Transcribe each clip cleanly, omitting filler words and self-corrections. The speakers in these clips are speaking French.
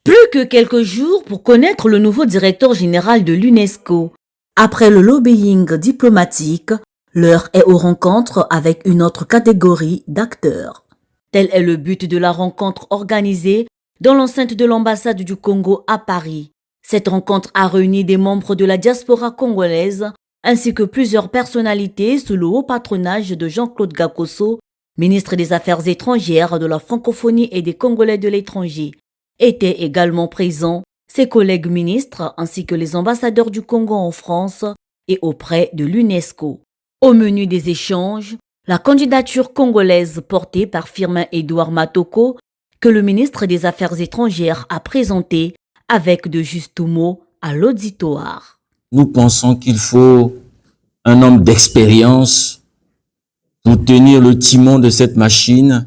Plus que quelques jours pour connaître le nouveau directeur général de l'UNESCO. Après le lobbying diplomatique, l'heure est aux rencontres avec une autre catégorie d'acteurs. Tel est le but de la rencontre organisée dans l'enceinte de l'ambassade du Congo à Paris. Cette rencontre a réuni des membres de la diaspora congolaise ainsi que plusieurs personnalités sous le haut patronage de Jean-Claude Gakoso, ministre des Affaires étrangères, de la francophonie et des Congolais de l'étranger. Étaient également présents ses collègues ministres ainsi que les ambassadeurs du Congo en France et auprès de l'UNESCO. Au menu des échanges, la candidature congolaise portée par Firmin Edouard Matoko que le ministre des Affaires étrangères a présentée avec de justes mots à l'auditoire. Nous pensons qu'il faut un homme d'expérience pour tenir le timon de cette machine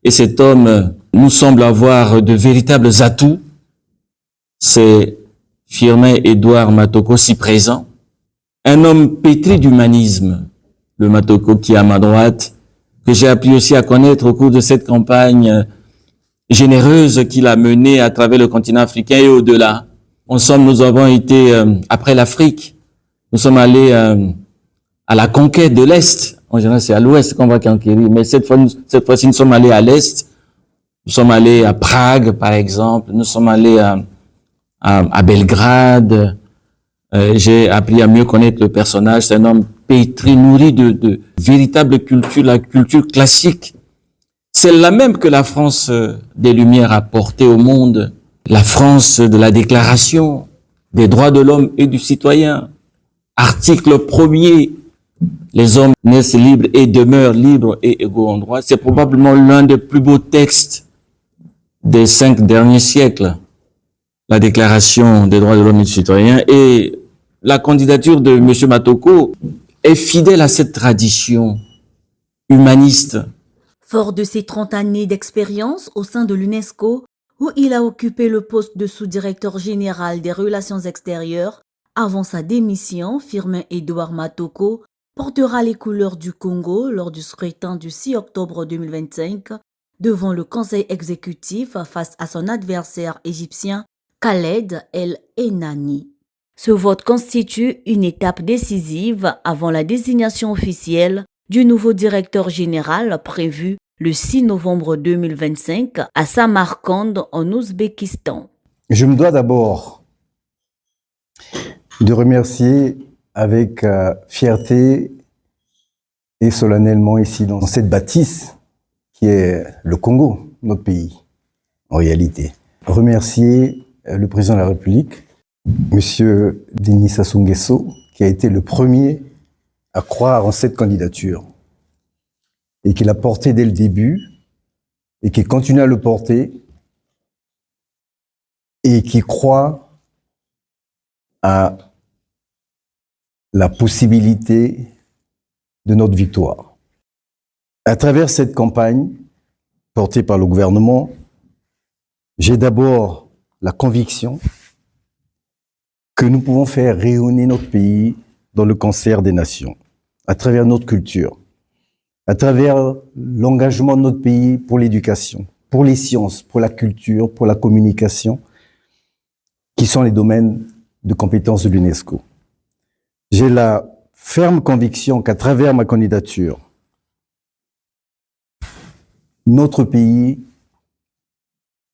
et cet homme nous semble avoir de véritables atouts. C'est Firmin Edouard Matoko, si présent. Un homme pétri d'humanisme, le Matoko qui est à ma droite, que j'ai appris aussi à connaître au cours de cette campagne généreuse qu'il a menée à travers le continent africain et au-delà. En somme, nous avons été, après l'Afrique, nous sommes allés à la conquête de l'Est. En général, c'est à l'Ouest qu'on va conquérir, mais cette fois-ci, nous sommes allés à l'Est. Nous sommes allés à Prague, par exemple. Nous sommes allés à Belgrade. J'ai appris à mieux connaître le personnage. C'est un homme pétri, nourri de véritable culture, la culture classique. Celle-là même que la France des Lumières a portée au monde. La France de la Déclaration des droits de l'homme et du citoyen. Article 1er. Les hommes naissent libres et demeurent libres et égaux en droit. C'est probablement l'un des plus beaux textes des 5 derniers siècles. La Déclaration des droits de l'homme et du citoyen, et la candidature de M. Matoko est fidèle à cette tradition humaniste. Fort de ses 30 années d'expérience au sein de l'UNESCO, où il a occupé le poste de sous-directeur général des relations extérieures, avant sa démission, Firmin Edouard Matoko portera les couleurs du Congo lors du scrutin du 6 octobre 2025 devant le conseil exécutif face à son adversaire égyptien Khaled El Enani. Ce vote constitue une étape décisive avant la désignation officielle du nouveau directeur général prévu le 6 novembre 2025 à Samarcande en Ouzbékistan. Je me dois d'abord de remercier avec fierté et solennellement ici dans cette bâtisse qui est le Congo, notre pays, en réalité. Remercier le président de la République, M. Denis Sassou Nguesso, qui a été le premier à croire en cette candidature et qui l'a porté dès le début et qui continue à le porter et qui croit à la possibilité de notre victoire. À travers cette campagne portée par le gouvernement, j'ai d'abord la conviction que nous pouvons faire rayonner notre pays dans le concert des nations, à travers notre culture, à travers l'engagement de notre pays pour l'éducation, pour les sciences, pour la culture, pour la communication, qui sont les domaines de compétences de l'UNESCO. J'ai la ferme conviction qu'à travers ma candidature, notre pays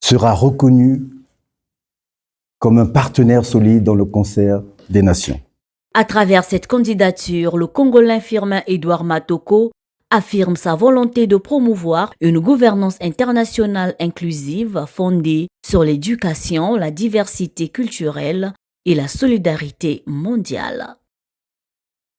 sera reconnu comme un partenaire solide dans le concert des nations. À travers cette candidature, le Congolais Firmin Edouard Matoko affirme sa volonté de promouvoir une gouvernance internationale inclusive fondée sur l'éducation, la diversité culturelle et la solidarité mondiale.